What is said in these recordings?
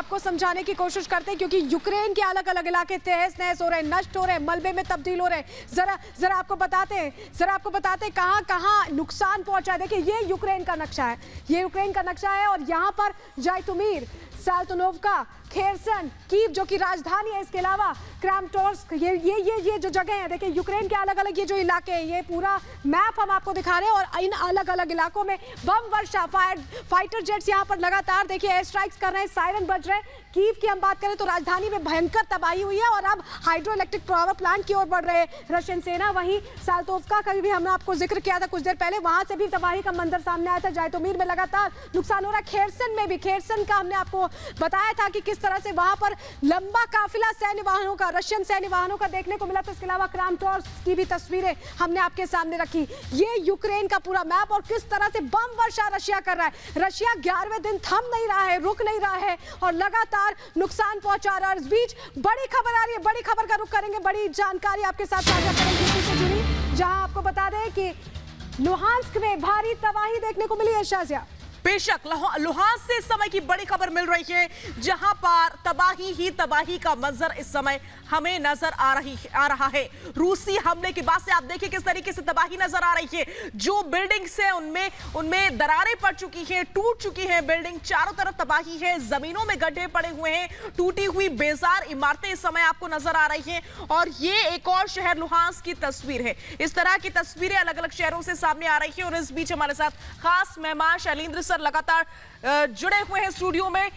आपको समझाने की कोशिश करते हैं, क्योंकि यूक्रेन के अलग अलग इलाके तहस नहस हो रहे हैं, नष्ट हो रहे हैं, मलबे में तब्दील हो रहे हैं। जरा आपको बताते हैं कहां कहां नुकसान पहुंचा है। देखिए ये यूक्रेन का नक्शा है, ये यूक्रेन का नक्शा है, और यहां पर जाइटुमीर, साल्तनोवका, खेरसन, कीव जो कि राजधानी है, इसके अलावा क्रामाटोर्स्क, ये जो जगह है, देखिए यूक्रेन के अलग अलग ये जो इलाके हैं, ये पूरा मैप हम आपको दिखा रहे हैं। और इन अलग अलग इलाकों में बम वर्षा, फाइटर जेट्स यहां पर लगातार देखिए एयर स्ट्राइक्स कर रहे हैं, सायरन बज रहे हैं। कीव की हम बात करें तो राजधानी में भयंकर तबाही हुई है, और अब हाइड्रो इलेक्ट्रिक पावर प्लांट की ओर बढ़ रहे हैं रशियन सेना। वहीं साल्तोवका का भी हमने आपको जिक्र किया था कुछ देर पहले, वहां से भी तबाही का मंजर सामने आया था। जाइटोमीर में लगातार नुकसान हो रहा है, खेरसन में भी। खेरसन का हमने आपको बताया था कि किस तरह से वहां पर लंबा काफिला सैन्य वाहनों का, रशियन सैन्य वाहनों का देखने को मिला था। इसके अलावा क्रामाटोर्स्क की भी तस्वीरें हमने आपके सामने रखी। ये यूक्रेन का पूरा मैप, और किस तरह से बम वर्षा रशिया कर रहा है। रशिया 11वें दिन थम नहीं रहा है, रुक नहीं रहा है, और लगातार नुकसान पहुंचा रहा है। इस बीच बड़ी खबर आ रही है, बड़ी खबर का रुख करेंगे, बड़ी जानकारी आपके साथ साझा करेंगे से जुड़ी, जहां आपको बता दें कि लुहांस्क में भारी तबाही देखने को मिली है। शाजिया, बेशक लुहांस्क से इस समय की बड़ी खबर मिल रही है, जहां पर तबाही ही तबाही का मंजर इस समय हमें नजर आ रहा है। रूसी हमले के बाद से आप देखिए किस तरीके से तबाही नजर आ रही है। जो बिल्डिंग्स है उनमें दरारें पड़ चुकी हैं, टूट चुकी हैं बिल्डिंग, चारों तरफ तबाही है, जमीनों में गड्ढे पड़े हुए हैं, टूटी हुई बेजार इमारतें इस समय आपको नजर आ रही हैं। और ये एक और शहर लुहांस्क की तस्वीर है। इस तरह की तस्वीरें अलग अलग शहरों से सामने आ रही है। और इस बीच हमारे साथ खास मेहमान शैलेंद्र सर लगातार जुड़े हुए हैं स्टूडियो में।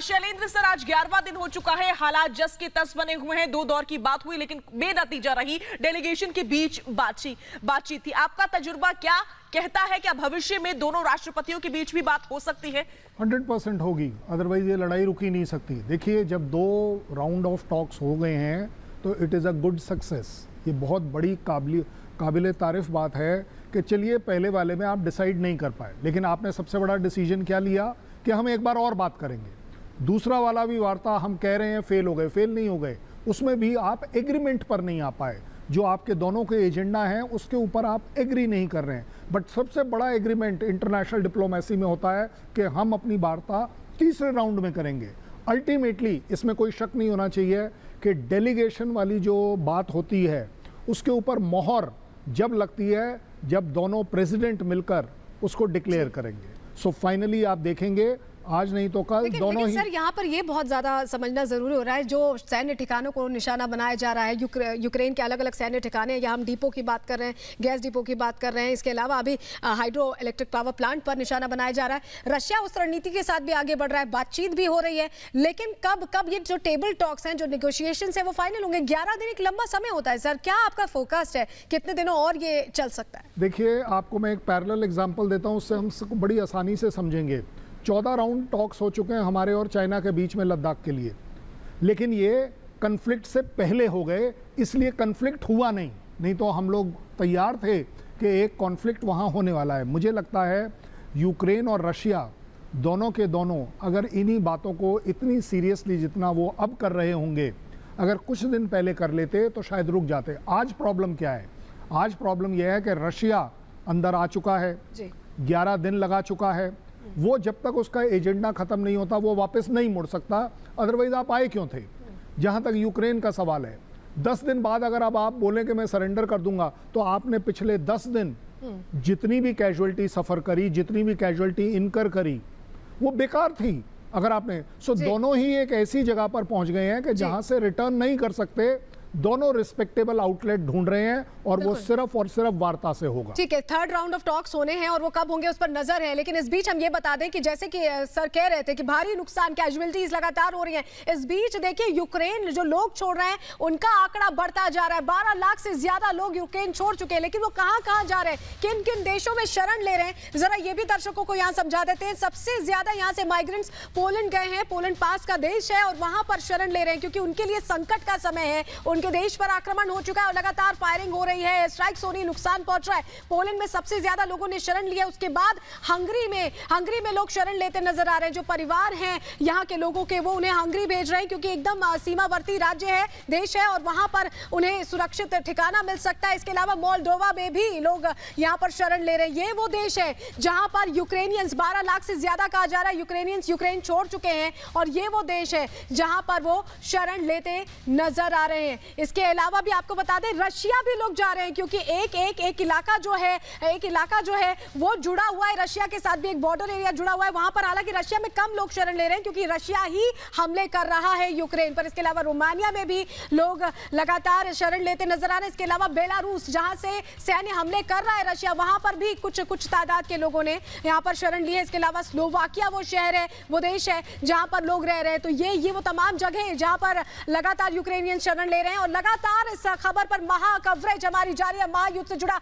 शैलेंद्र सर, आज 11वां दिन हो चुका है, हालात जस के तस बने हुए हैं। 2 दौर की बात हुई लेकिन बेनतीजा रही, डेलीगेशन के बीच बातचीत थी। आपका तजुर्बा क्या कहता है, क्या भविष्य में दोनों राष्ट्रपतियों के बीच भी बात हो सकती है? 100% होगी, अदरवाइज ये लड़ाई रुक ही नहीं सकती। देखिए, जब 2 राउंड ऑफ टॉक्स हो गए हैं तो it is a good success. ये बहुत बड़ी काबिले तारीफ बात है कि चलिए पहले वाले में आप डिसाइड नहीं कर पाए, लेकिन आपने सबसे बड़ा डिसीजन क्या लिया कि हम एक बार और बात करेंगे। दूसरा वाला भी वार्ता हम कह रहे हैं फेल नहीं हो गए, उसमें भी आप एग्रीमेंट पर नहीं आ पाए। जो आपके दोनों के एजेंडा हैं उसके ऊपर आप एग्री नहीं कर रहे हैं। बट सबसे बड़ा एग्रीमेंट इंटरनेशनल डिप्लोमेसी में होता है कि हम अपनी वार्ता तीसरे राउंड में करेंगे। अल्टीमेटली इसमें कोई शक नहीं होना चाहिए कि डेलीगेशन वाली जो बात होती है उसके ऊपर मोहर जब लगती है जब दोनों प्रेसिडेंट मिलकर उसको डिक्लेयर करेंगे। सो फाइनली आप देखेंगे आज नहीं तो कल दोनों ही। सर यहाँ पर ये बहुत ज्यादा समझना जरूरी हो रहा है, जो सैन्य ठिकानों को निशाना बनाया जा रहा है। यूक्रेन के अलग अलग सैन्य ठिकाने, या हम डिपो की बात कर रहे हैं, गैस डिपो की बात कर रहे हैं, इसके अलावा अभी हाइड्रो इलेक्ट्रिक पावर प्लांट पर निशाना बनाया जा रहा है। रशिया उस रणनीति के साथ भी आगे बढ़ रहा है, बातचीत भी हो रही है, लेकिन कब ये जो टेबल टॉक्स हैं, जो नेगोशिएशंस है, वो फाइनल होंगे? 11 दिन एक लंबा समय होता है सर, क्या आपका फोकस है, कितने दिनों और ये चल सकता है? देखिए, आपको मैं एक पैरेलल एग्जांपल देता हूँ, उससे हम बड़ी आसानी से समझेंगे। 14 राउंड टॉक्स हो चुके हैं हमारे और चाइना के बीच में लद्दाख के लिए, लेकिन ये कन्फ्लिक्ट से पहले हो गए, इसलिए कन्फ्लिक्ट हुआ नहीं तो हम लोग तैयार थे कि एक कॉन्फ्लिक्ट वहाँ होने वाला है। मुझे लगता है यूक्रेन और रशिया दोनों के दोनों अगर इन्हीं बातों को इतनी सीरियसली जितना वो अब कर रहे होंगे, अगर कुछ दिन पहले कर लेते तो शायद रुक जाते। आज प्रॉब्लम क्या है? आज प्रॉब्लम यह है कि रशिया अंदर आ चुका है, 11 दिन लगा चुका है। वो जब तक उसका एजेंडा खत्म नहीं होता वो वापस नहीं मुड़ सकता, अदरवाइज आप आए क्यों थे? जहां तक यूक्रेन का सवाल है, 10 दिन बाद अगर अब आप बोलें कि मैं सरेंडर कर दूंगा, तो आपने पिछले 10 दिन जितनी भी कैजुअलिटी सफर करी, जितनी भी कैजुअलिटी इनकर करी, वो बेकार थी। अगर आपने दोनों ही एक ऐसी जगह पर पहुंच गए हैं कि जहां से रिटर्न नहीं कर सकते। दोनों रिस्पेक्टेबल आउटलेट ढूंढ रहे हैं और वो सिर्फ और सिर्फ वार्ता से होगा। ठीक है, 3rd राउंड ऑफ टॉक्स होने हैं और वो कब होंगे उस पर नजर है। लेकिन इस बीच हम ये बता दें कि जैसे कि सर कह रहे थे कि भारी नुकसान, कैजुअलिटीज लगातार हो रही हैं। इस बीच देखिए यूक्रेन जो लोग छोड़ रहे हैं उनका आंकड़ा बढ़ता जा रहा है। 12 लाख से ज्यादा लोग यूक्रेन छोड़ चुके हैं, लेकिन वो कहां जा रहे हैं, किन किन देशों में शरण ले रहे हैं, जरा ये भी दर्शकों को यहाँ समझा देते हैं। सबसे ज्यादा यहाँ से माइग्रेंट्स पोलैंड गए हैं, पोलैंड पास का देश है, और वहां पर शरण ले रहे हैं क्योंकि उनके लिए संकट का समय है। उनके देश पर आक्रमण हो चुका है और लगातार फायरिंग हो रही है, स्ट्राइक्स हो रही, नुकसान पहुंच रहा है। पोलैंड में सबसे ज्यादा लोगों ने शरण लिया, उसके बाद हंगरी में लोग शरण लेते नजर आ रहे हैं। जो परिवार हैं यहाँ के लोगों के, वो उन्हें हंगरी भेज रहे हैं क्योंकि एकदम सीमावर्ती राज्य है, देश है, और वहां पर उन्हें सुरक्षित ठिकाना मिल सकता है। इसके अलावा मोल्डोवा में भी लोग यहाँ पर शरण ले रहे हैं। ये वो देश है जहां पर यूक्रेनियंस 12 लाख से ज्यादा कहा जा रहा है यूक्रेनियंस यूक्रेन छोड़ चुके हैं, और ये वो देश है जहां पर वो शरण लेते नजर आ रहे हैं। इसके अलावा भी आपको बता दें रशिया भी लोग जा रहे हैं क्योंकि एक इलाका जो है वो जुड़ा हुआ है रशिया के साथ, भी एक बॉर्डर एरिया जुड़ा हुआ है वहां पर। हालांकि रशिया में कम लोग शरण ले रहे हैं क्योंकि रशिया ही हमले कर रहा है यूक्रेन पर। इसके अलावा रोमानिया में भी लोग लगातार शरण लेते नजर आ रहे हैं। इसके अलावा बेलारूस जहां से सैन्य हमले कर रहा है रशिया, वहां पर भी कुछ तादाद के लोगों ने यहां पर शरण ली है। इसके अलावा स्लोवाकिया वो शहर है, वो देश है जहां पर लोग रह रहे हैं। तो ये वो तमाम जगह है जहां पर लगातार यूक्रेनियन शरण ले रहे हैं और लगातार इस खबर पर महा कवरेज हमारी जारी है। महायुद्ध से जुड़ा